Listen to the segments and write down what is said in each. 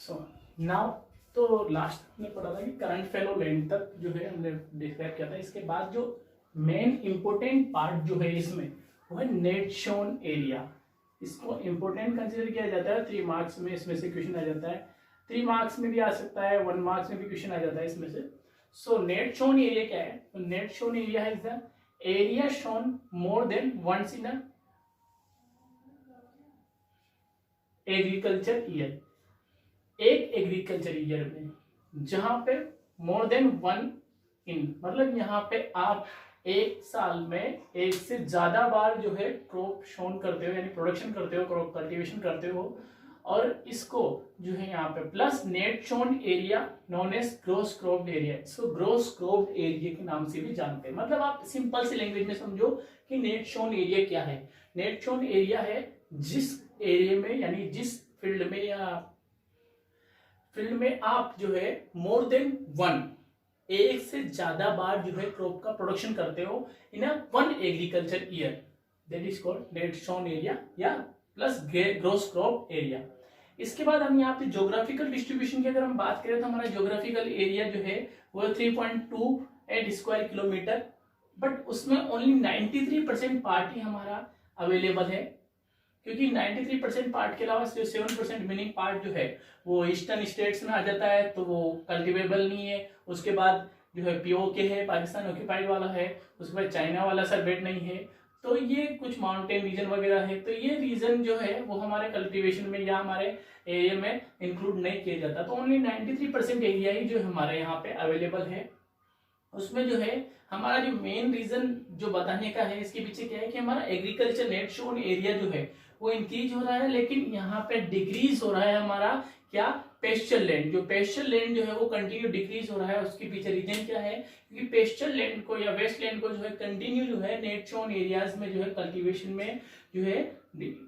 So now तो last हमने पढ़ा था कि करंट फेलो लैंड तक जो है हमने डिस्क्राइब किया था। इसके बाद जो मेन इंपोर्टेंट पार्ट जो है इसमें वो है नेट शोन एरिया। इसको इंपोर्टेंट कंसिडर किया जाता है। 3 मार्क्स में इसमें से क्वेश्चन आ जाता है, 3 मार्क्स में भी आ सकता है, 1 मार्क्स में भी क्वेश्चन आ जाता है इसमें से। सो नेट शोन एरिया क्या है? तो नेट शोन एरिया है the area sown more than once in a agriculture year. एक एग्रीकल्चर ईयर में जहां पे मोर देन 1 इन मतलब यहाँ पे आप एक साल में एक से ज्यादा बार जो है क्रॉप शोन करते हो, यानी प्रोडक्शन करते हो, क्रॉप कल्टीवेशन करते हो। और इसको जो है यहाँ पे plus net sown area known as gross cropped area, इसको ग्रोस क्रॉप्ड एरिया के नाम से भी जानते हैं। मतलब आप सिंपल सी लैंग्वेज में समझो कि नेट शोन एरिया क्या है। नेट शोन एरिया है जिस एरिया में यानी जिस फील्ड में या फील्ड में आप जो है मोर देन 1 एक से ज्यादा बार जो है क्रॉप का प्रोडक्शन करते हो इन अ 1 agriculture year, that is called net sown area या प्लस ग्रोस क्रॉप एरिया। इसके बाद हम यहाँ पे ज्योग्राफिकल डिस्ट्रीब्यूशन की अगर हम बात करें तो हमारा ज्योग्राफिकल एरिया जो है वो 3.28 स्क्वायर किलोमीटर, बट उसमें ओनली 93% पार्ट ही हमारा अवेलेबल है, क्योंकि 93% पार्ट के अलावा 7% मीनिंग पार्ट जो है वो ईस्टर्न स्टेट्स में आ जाता है, तो वो कल्टिवेबल नहीं है। उसके बाद जो है पीओके है, पाकिस्तान ऑक्यूपाइड वाला है। उसके बाद चाइना वाला सरबेट नहीं है। तो ये कुछ माउंटेन रीजन वगैरह है, तो ये रीजन जो है वो हमारे कल्टिवेशन में या हमारे एरिया में इंक्लूड नहीं किया जाता। तो ओनली 93% एरिया ही जो हमारे यहाँ पे अवेलेबल है। उसमें जो है हमारा जो मेन रीजन जो बताने का है इसके पीछे क्या है कि हमारा एग्रीकल्चर नेट शोन एरिया जो है वो इंक्रीज हो रहा है, लेकिन यहाँ पे डिक्रीज हो रहा है हमारा क्या पेस्चर लैंड। जो पेस्चर लैंड जो है वो कंटिन्यू डिक्रीज हो रहा है। उसके पीछे रीजन क्या है? क्योंकि पेस्चर लैंड को या वेस्ट लैंड को जो है कंटिन्यू जो है नेट शोन एरियाज में जो है कल्टीवेशन में जो है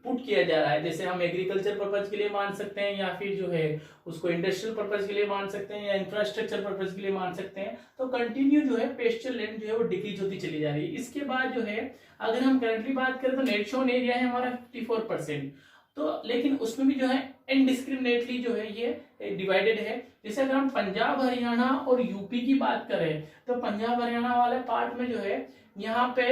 पुट किया जा रहा है। जैसे हम एग्रीकल्चर पर्पज के लिए मान सकते हैं, या फिर जो है उसको इंडस्ट्रियल पर्पज के लिए मान सकते हैं, या इंफ्रास्ट्रक्चर पर्पज के लिए मान सकते हैं। तो कंटिन्यू जो है पेस्चर लैंड जो है वो डिक्रीज होती चली जा रही है। इसके बाद जो है अगर हम करंटली बात करें तो नेट शोन एरिया है हमारा 54%। तो लेकिन उसमें भी जो है इनडिस्क्रिमिनेटली जो है ये डिवाइडेड है। जैसे अगर हम पंजाब हरियाणा और यूपी की बात करें तो पंजाब हरियाणा वाले पार्ट में जो है यहाँ पे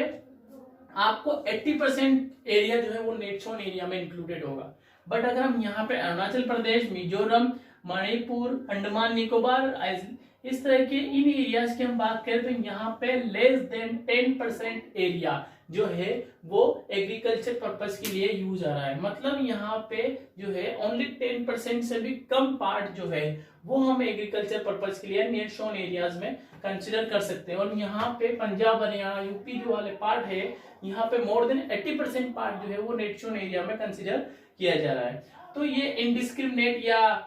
आपको 80% एरिया जो है वो नेट शोन एरिया में इंक्लूडेड होगा। बट अगर हम यहाँ पे अरुणाचल प्रदेश, मिजोरम, मणिपुर, अंडमान निकोबार इस तरह के इन एरियाज की हम बात करें तो यहाँ पे लेस देन 10% एरिया जो है वो एग्रीकल्चर पर्पस के लिए यूज आ रहा है। मतलब यहाँ पे जो है ओनली 10% से भी कम पार्ट जो है वो हम एग्रीकल्चर पर्पस के लिए नेट शोन एरियाज में कंसिडर कर सकते हैं। और यहाँ पे पंजाब हरियाणा यूपी जो वाले पार्ट है यहाँ पे मोर देन 80% पार्ट जो है वो नेट शोन एरिया में कंसिडर किया जा रहा है। तो ये इनडिस्क्रिमिनेट या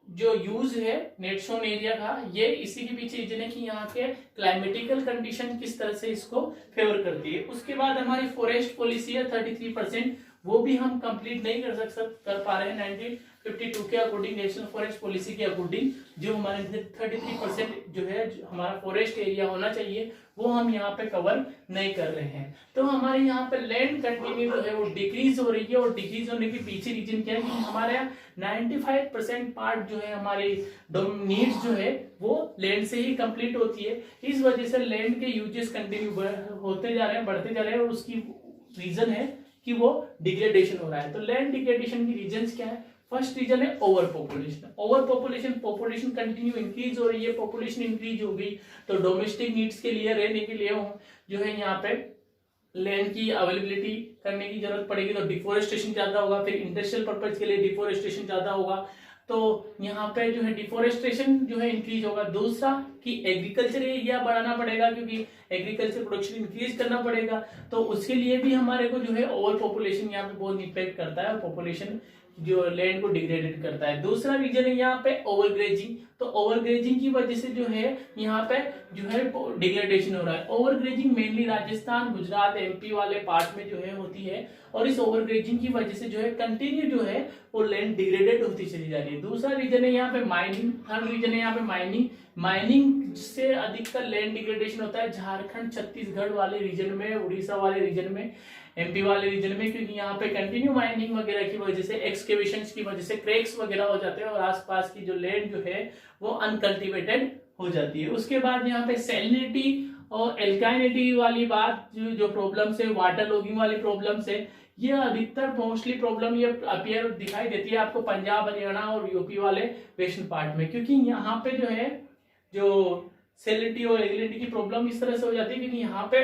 जो यूज है नेट शोन एरिया का, ये इसी के पीछे रीजन है कि यहाँ के क्लाइमेटिकल कंडीशन किस तरह से इसको फेवर करती है। उसके बाद हमारी फॉरेस्ट पॉलिसी है 33%, वो भी हम कंप्लीट नहीं कर पा रहे हैं 1952 के अकॉर्डिंग, नेशनल फॉरेस्ट पॉलिसी के अकॉर्डिंग जो हमारे 33% जो है जो हमारा फॉरेस्ट एरिया होना चाहिए वो हम यहाँ पे कवर नहीं कर रहे हैं। तो हमारे यहाँ पे लैंड कंटिन्यू जो है वो डिक्रीज हो रही है। और डिक्रीज होने के पीछे रीजन क्या है कि हमारे यहाँ 95% पार्ट जो है हमारी नीड्स जो है वो लैंड से ही कंप्लीट होती है। इस वजह से लैंड के यूजेस कंटिन्यू होते जा रहे हैं, बढ़ते जा रहे हैं। और उसकी रीजन है कि वो डिग्रेडेशन हो रहा है। तो लैंड डिग्रेडेशन की रीजंस क्या है? फर्स्ट रीजन है over population. Over population, population continue increase हो रही है। पॉपुलेशन इंक्रीज हो गई तो डोमेस्टिक नीड्स के लिए, रहने के लिए जो है यहाँ पे लैंड की अवेलेबिलिटी करने की जरूरत पड़ेगी, तो डिफोरेस्टेशन ज्यादा होगा। फिर इंडस्ट्रियल पर्पज के लिए डिफोरेस्टेशन ज्यादा होगा, तो यहाँ पे जो है डिफोरेस्टेशन जो है इंक्रीज होगा। दूसरा कि एग्रीकल्चर एरिया बढ़ाना पड़ेगा, क्योंकि एग्रीकल्चर प्रोडक्शन इंक्रीज करना पड़ेगा। तो उसके लिए भी हमारे को जो है ओवर पॉपुलेशन यहाँ पे बहुत इम्पैक्ट करता है, और पॉपुलेशन जो लैंड को डिग्रेडेड करता है। दूसरा रीजन है यहाँ पे ओवरग्रेजिंग। तो ओवरग्रेजिंग की वजह से जो है यहाँ पे जो है डिग्रेडेशन हो रहा है। Overgrazing mainly Rajasthan, Gujarat, MP वाले पार्ट में जो है होती है। और इस ओवरग्रेजिंग की वजह से जो है कंटिन्यू जो है वो लैंड डिग्रेडेड होती चली जा रही है। दूसरा रीजन है यहाँ पे माइनिंग, थर्ड रीजन है यहाँ पे माइनिंग से अधिकतर लैंड डिग्रेडेशन होता है झारखंड छत्तीसगढ़ वाले रीजन में, उड़ीसा वाले रीजन में, एमपी वाले रीजन में, क्योंकि यहाँ पे कंटिन्यू माइनिंग वगैरह की वजह से, एक्सकेवेशंस की वजह से क्रैक्स वगैरह हो जाते हैं और आसपास की जो लैंड जो है वो अनकल्टिवेटेड हो जाती है। उसके बाद यहाँ पे सैलिनिटी और एल्काइनिटी वाली बात, जो प्रॉब्लम्स है, वाटर लॉगिंग वाली प्रॉब्लम्स है, ये अधिकतर मोस्टली प्रॉब्लम ये अपीयर दिखाई देती है आपको पंजाब, हरियाणा और यूपी वाले वेस्टर्न पार्ट में, क्योंकि यहाँ पे जो है जो सैलिनिटी और एल्काइनिटी की प्रॉब्लम इस तरह से हो जाती है क्योंकि यहाँ पे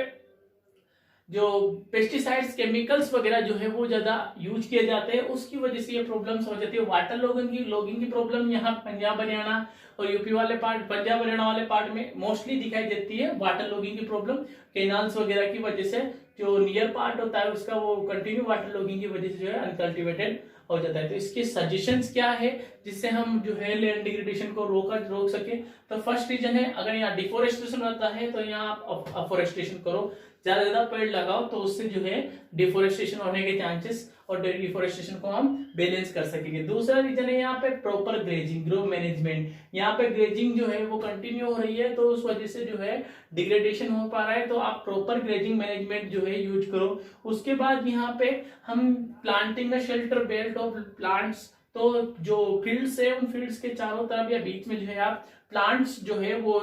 जो पेस्टिसाइड्स केमिकल्स वगैरह जो है वो ज्यादा यूज किए जाते हैं, उसकी वजह से ये प्रॉब्लम्स हो जाती है। वाटर लॉगिंग की प्रॉब्लम यहाँ पंजाब हरियाणा और यूपी वाले पार्ट, पंजाब हरियाणा वाले पार्ट में मोस्टली दिखाई देती है वाटर लॉगिंग की प्रॉब्लम, कैनाल्स वगैरह की वजह से जो नियर पार्ट होता है उसका वो कंटिन्यू वाटर लॉगिंग की वजह से जो है अनकल्टिवेटेड हो जाता है। तो इसके सजेशंस क्या है जिससे हम जो है लैंड डिग्रेडेशन को रोक सके? तो फर्स्ट रीजन है, अगर यहाँ डिफोरेस्टेशन होता है तो यहाँ आप अफोरेस्टेशन करो, ज्यादा पेड़ लगाओ, तो उससे जो है डिफोरेस्टेशन होने के चांसेस और डिफोरेस्टेशन को हम बैलेंस कर सकेंगे। दूसरा रीजन है यहाँ पे प्रॉपर ग्रेजिंग, ग्रो मैनेजमेंट। यहाँ पे ग्रेजिंग जो है वो कंटिन्यू हो रही है तो उस वजह से जो है डिग्रेडेशन हो पा रहा है, तो आप प्रॉपर ग्रेजिंग मैनेजमेंट जो है यूज करो। उसके बाद यहाँ पे हम planting shelter belt of plants, तो जो फील्ड्स है उन फील्ड्स के चारों तरफ या बीच में जो है आप प्लांट्स जो है वो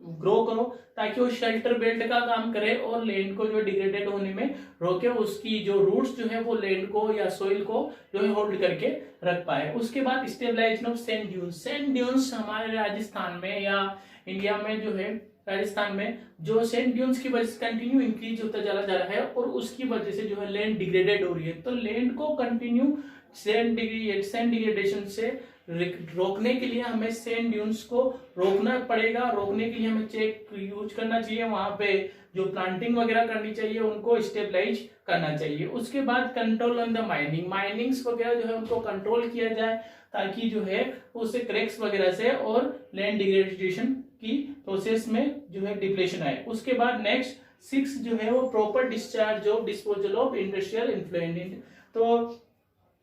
ग्रो करो ताकि वो शेल्टर बेल्ट का काम करे और लैंड को जो डिग्रेडेड होने में रोके, उसकी जो रूट्स जो है वो लैंड को या सोइल को जो है होल्ड करके रख पाए। उसके बाद stabilization of sand dunes. Sand dunes हमारे राजस्थान में या इंडिया में जो है, राजस्थान में जो सैंड ड्यून्स की वजह से कंटिन्यू इंक्रीज होता चला जा रहा है और उसकी वजह से जो है लैंड डिग्रेडेड हो रही है। तो लैंड को कंटिन्यू सैंड डिग्रेडेशन से रोकने के लिए हमें सैंड ड्यून्स को रोकना पड़ेगा। रोकने के लिए हमें चेक यूज करना चाहिए, वहां पे जो प्लांटिंग वगैरह करनी चाहिए उनको स्टेबलाइज करना चाहिए। उसके बाद कंट्रोल ऑन द माइनिंग्स वगैरह जो है उनको कंट्रोल किया जाए ताकि जो है उससे क्रैक्स वगैरह से और लैंड डिग्रेडेशन की प्रोसेस में जो है डिप्लेशन आए। उसके बाद नेक्स्ट 6 जो है वो proper discharge of disposal of industrial influential. तो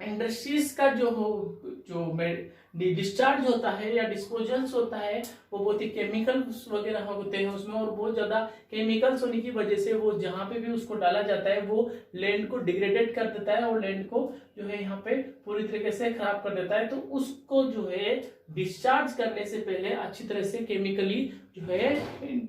इंडस्ट्रीज का जो डिस्चार्ज होता है या डिस्पोजल्स होता है वो बहुत ही केमिकल्स वगैरह होते हैं उसमें, और बहुत ज्यादा केमिकल्स होने की वजह से वो जहां पे भी उसको डाला जाता है वो लैंड को डिग्रेडेड कर देता है और लैंड को जो है यहाँ पे पूरी तरीके से खराब कर देता है। तो उसको जो है डिस्चार्ज करने से पहले अच्छी तरह से केमिकली जो है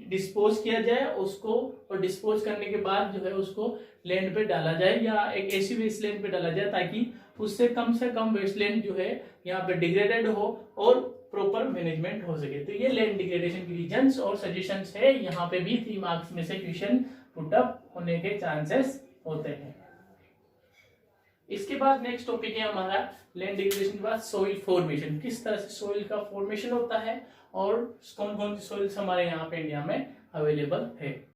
डिस्पोज किया जाए उसको, और डिस्पोज करने के बाद जो है उसको लैंड पे डाला जाए या एक ऐसी वेस्टलैंड पे डाला जाए ताकि उससे कम वेस्टलैंड जो है यहाँ पे डिग्रेडेड हो और प्रॉपर मैनेजमेंट हो सके। तो ये लैंड डिग्रेडेशन की रीजंस और सजेशंस है, यहाँ पे भी 3 मार्क्स में से क्वेश्चन पुट अप होने के चांसेस होते हैं। इसके बाद नेक्स्ट टॉपिक है हमारा लैंड डिग्रेडेशन के बाद सोइल फॉर्मेशन, किस तरह से सोइल का फॉर्मेशन होता है और कौन कौन सी सोइल्स हमारे यहाँ पे इंडिया में अवेलेबल है।